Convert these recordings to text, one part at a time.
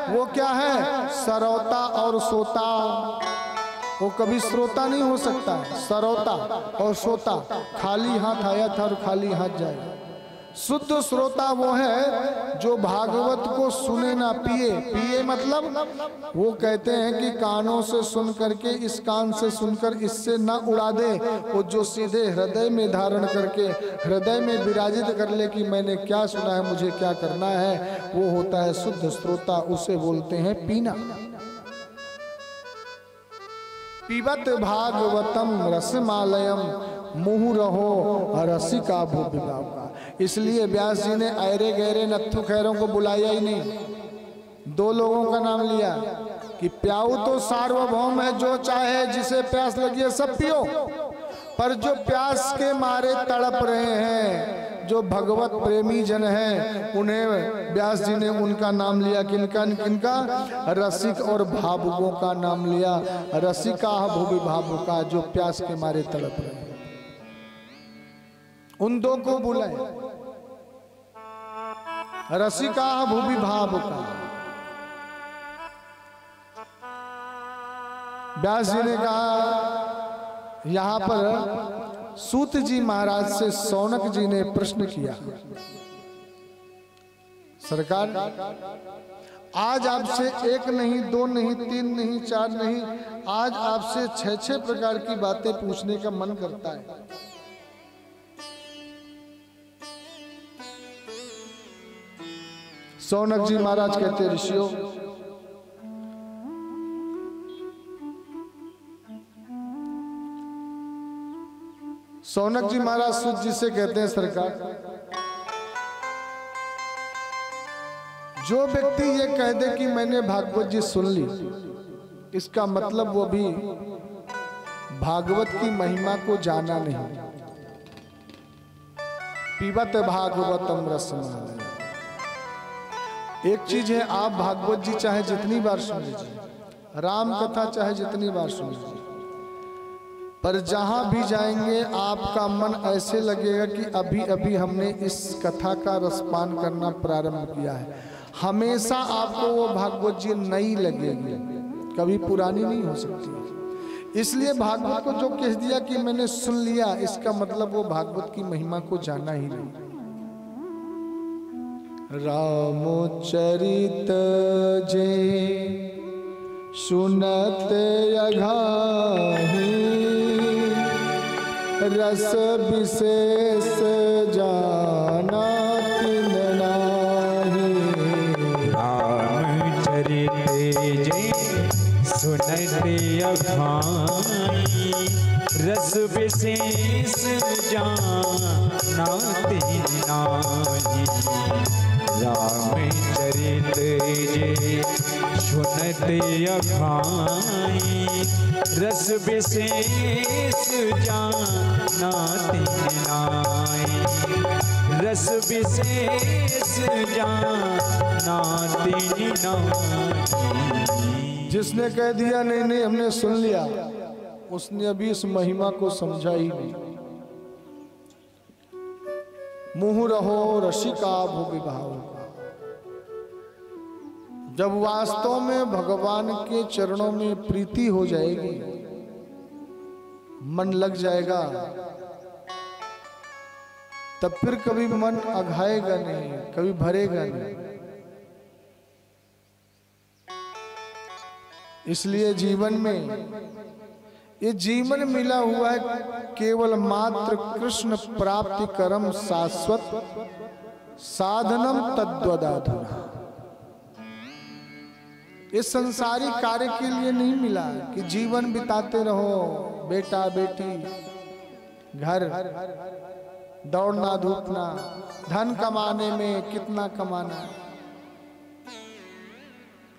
वो क्या है? सरौता और सोता। वो कभी श्रोता नहीं हो सकता है। सरौता और सोता, खाली हाथ आया था और खाली हाथ जाएगा। शुद्ध श्रोता वो है जो भागवत को सुने ना पिए। पिए मतलब वो कहते हैं कि कानों से सुन करके, इस कान से सुनकर इससे ना उड़ा दे, वो जो सीधे हृदय में धारण करके हृदय में विराजित कर ले कि मैंने क्या सुना है, मुझे क्या करना है, वो होता है शुद्ध श्रोता। उसे बोलते हैं पीना। पीबत भागवतम रसमालयम मुहुरहो रसिका भूविभाव का। इसलिए व्यास जी ने ऐरे गहरे नत्थु खैरों को बुलाया ही नहीं। दो लोगों का नाम लिया कि प्याऊ तो सार्वभौम है, जो चाहे जिसे प्यास लगी है सब पियो। पर जो प्यास के मारे तड़प रहे हैं, जो भगवत प्रेमी जन हैं, उन्हें व्यास जी ने उनका नाम लिया। किनका? किनका? रसिक और भावुकों का नाम लिया। रसिका भूवि भावुका, जो प्यास के मारे तड़प रहे हैं, उन दो को बुलाए। रसिका भूवि भावुका। व्यास जी ने कहा, यहां पर सूत जी महाराज से सौनक जी ने प्रश्न किया, सरकार आज आपसे एक नहीं, दो नहीं, तीन नहीं, चार नहीं, आज आपसे 6-6 प्रकार की बातें पूछने का मन करता है। सौनक जी महाराज कहते, ऋषियों सौनक जी महाराज सूत जी से कहते हैं, सरकार जो व्यक्ति ये कह दे कि मैंने भागवत जी सुन ली, इसका मतलब वो भी भागवत की महिमा को जाना नहीं। पीबत भागवतम रसमालयम। एक चीज है, आप भागवत जी चाहे जितनी बार सुन लीजिए, राम कथा चाहे जितनी बार सुन लीजिए, पर जहां भी जाएंगे आपका मन ऐसे लगेगा कि अभी अभी हमने इस कथा का रसपान करना प्रारंभ किया है। हमेशा आपको वो भागवत जी नई लगेगी, कभी पुरानी नहीं हो सकती। इसलिए भागवत को जो कह दिया कि मैंने सुन लिया, इसका मतलब वो भागवत की महिमा को जाना ही नहीं। रामचरित जे सुनत अघाही, रस विशेष जाना तिन नाही। रामचरित जे सुनत अघाही, रस विशेष जाना तिन नाही। रामचरित जे सुनत अघाही, रस विशेष जाना तिन नाही। रस विशेष जाना तिन नाही। जिसने कह दिया नहीं नहीं हमने सुन लिया, उसने अभी इस महिमा को समझा ही नहीं। मुहुरहो रसिका भूवि भावुका। जब वास्तव में भगवान के चरणों में प्रीति हो जाएगी, मन लग जाएगा, तब फिर कभी मन अघाएगा नहीं, कभी भरेगा नहीं। इसलिए जीवन में ये जीवन मिला हुआ है केवल मात्र कृष्ण प्राप्ति करम शाश्वत साधनम तद्वदाधुना। इस संसारी कार्य के लिए नहीं मिला कि जीवन बिताते रहो, बेटा बेटी, घर, दौड़ना धूपना, धन कमाने में कितना कमाना।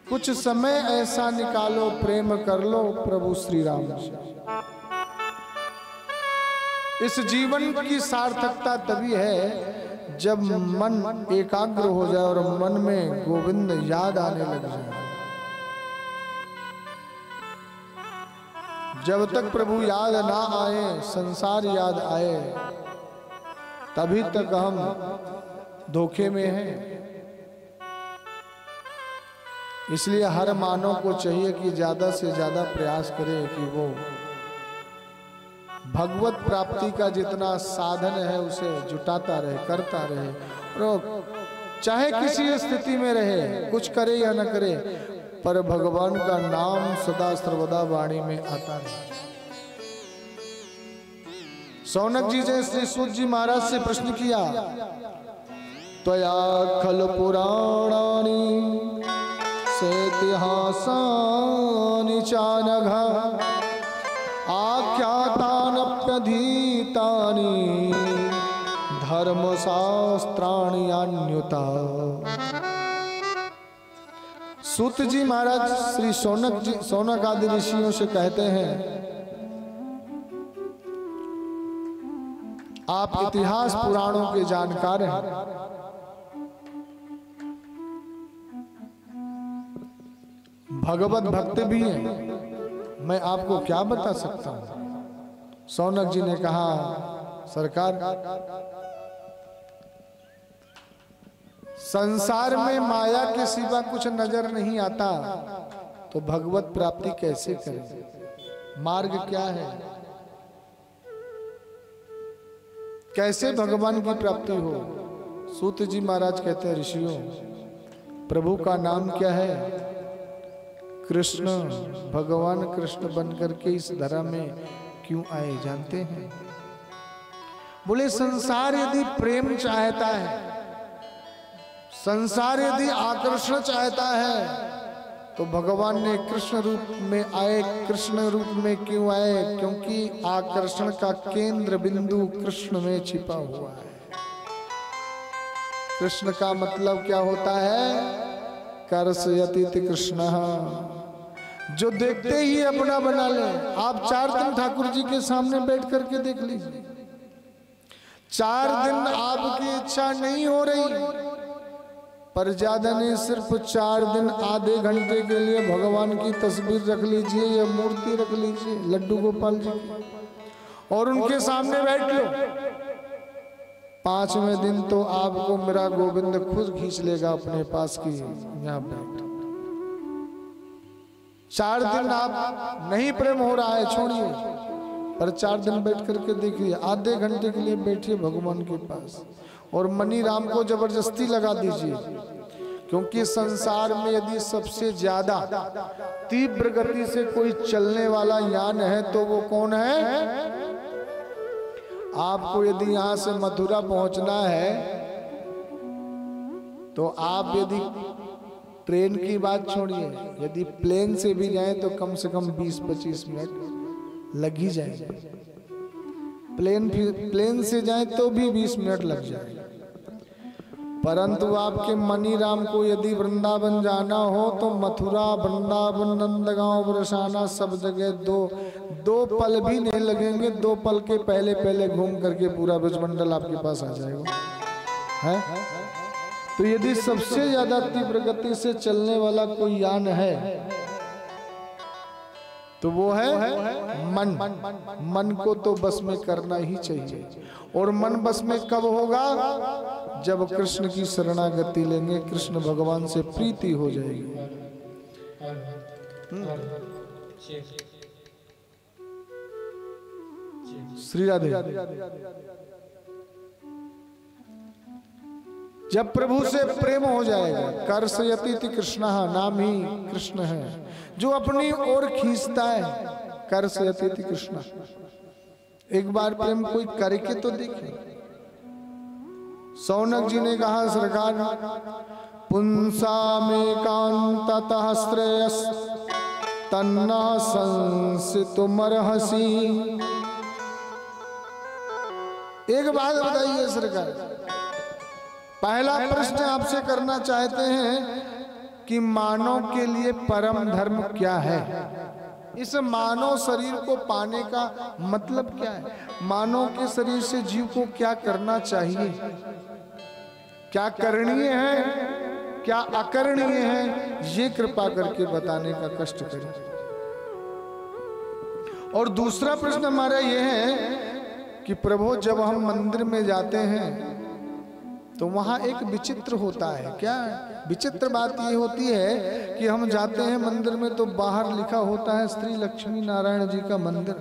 कुछ समय ऐसा निकालो, प्रेम कर लो प्रभु श्री राम से। इस जीवन की सार्थकता तभी है जब मन एकाग्र हो जाए और मन में गोविंद याद आने लग जाए। जब तक प्रभु याद ना आए, संसार याद आए, तभी तक हम धोखे में हैं। इसलिए हर मानव को चाहिए कि ज्यादा से ज्यादा प्रयास करे कि वो भगवत प्राप्ति का जितना साधन है उसे जुटाता रहे, करता रहे, और चाहे किसी स्थिति में रहे, कुछ करे या न करे, पर भगवान का नाम सदा सर्वदा वाणी में आता रहे। सौनक जी ने श्री सूत जी महाराज से प्रश्न किया, त्वया खल पुराणानि सेतिहासानि चानघ आख्यातानप्यधीतानि धर्मशास्त्राणि अन्युता। सूत जी महाराज श्री सौनक आदि ऋषियों से कहते हैं, आप इतिहास पुराणों के जानकार हैं, भगवत भक्त भी हैं, मैं आपको क्या बता सकता हूं। सौनक जी ने कहा, सरकार, संसार में माया के सिवा कुछ नजर नहीं आता, तो भगवत प्राप्ति कैसे करें? मार्ग क्या है? कैसे भगवान की प्राप्ति हो? सूत जी महाराज कहते हैं, ऋषियों, प्रभु का नाम क्या है? कृष्ण। भगवान कृष्ण बनकर के इस धरा में क्यों आए जानते हैं? बोले, संसार यदि प्रेम चाहता है, संसार यदि आकर्षण चाहता है, तो भगवान ने कृष्ण रूप में आए। कृष्ण रूप में क्यों आए? क्योंकि आकर्षण का केंद्र बिंदु कृष्ण में छिपा हुआ है। कृष्ण का मतलब क्या होता है? कर्षयति कृष्ण, जो देखते ही अपना बना ले। आप 4 दिन ठाकुर जी के सामने बैठ करके देख लीजिए, 4 दिन आपकी इच्छा नहीं हो रही, पर ज्यादा नहीं, सिर्फ 4 दिन आधे घंटे के लिए भगवान की तस्वीर रख लीजिए या मूर्ति रख लीजिए, लड्डू गोपाल जी की, और उनके सामने बैठ लो। 5वें दिन तो आपको मेरा गोविंद खुद खींच लेगा अपने पास की, यहाँ बैठ। 4 दिन आप नहीं प्रेम हो रहा है, छोड़िए, पर 4 दिन बैठ करके देखिए, आधे घंटे के लिए बैठिए भगवान के पास, और मनी राम को जबरदस्ती लगा दीजिए। क्योंकि संसार में यदि सबसे ज्यादा तीव्र गति से कोई चलने वाला यान है तो वो कौन है? आपको यदि यहां से मथुरा पहुंचना है तो आप यदि ट्रेन की बात छोड़िए, यदि प्लेन से भी जाए तो कम से कम 20-25 मिनट लग ही जाएंगे। प्लेन से जाए तो भी 20 मिनट लग जाए। परंतु आपके मनी राम को यदि वृंदावन जाना हो तो मथुरा, वृंदावन, नंदगांव, बरसाना, सब जगह दो पल भी नहीं लगेंगे। 2 पल के पहले घूम करके पूरा ब्रजमंडल आपके पास आ जाएगा, है? तो यदि सबसे ज्यादा तीव्र गति से चलने वाला कोई यान है तो वो है मन। मन को तो बस में करना ही चाहिए, और मन बस में कब होगा? जब कृष्ण की शरणागति लेंगे, कृष्ण भगवान से प्रीति हो जाएगी। श्री राधे। जब प्रभु से प्रेम हो जाएगा, कर्षयति कृष्ण, नाम ही कृष्ण है जो अपनी ओर खींचता है। कर्षयति कृष्ण, एक बार प्रेम कोई करके तो देखे। सौनक जी ने कहा, सरकार, पुंसा में कांततः श्रेयस तन्ना संसितुमर्हसि। एक बात बताइए सरकार, पहला प्रश्न आपसे करना चाहते हैं कि मानव के लिए परम धर्म क्या है? इस मानव शरीर को पाने का मतलब क्या है? मानव के शरीर से जीव को क्या करना चाहिए? क्या करणीय है, क्या अकरणीय है? ये कृपा करके बताने का कष्ट करें। और दूसरा प्रश्न हमारा यह है कि प्रभु, जब हम मंदिर में जाते हैं तो वहाँ एक विचित्र होता है। क्या विचित्र बात ये होती है कि हम जाते हैं मंदिर में तो बाहर लिखा होता है श्री लक्ष्मी नारायण जी का मंदिर,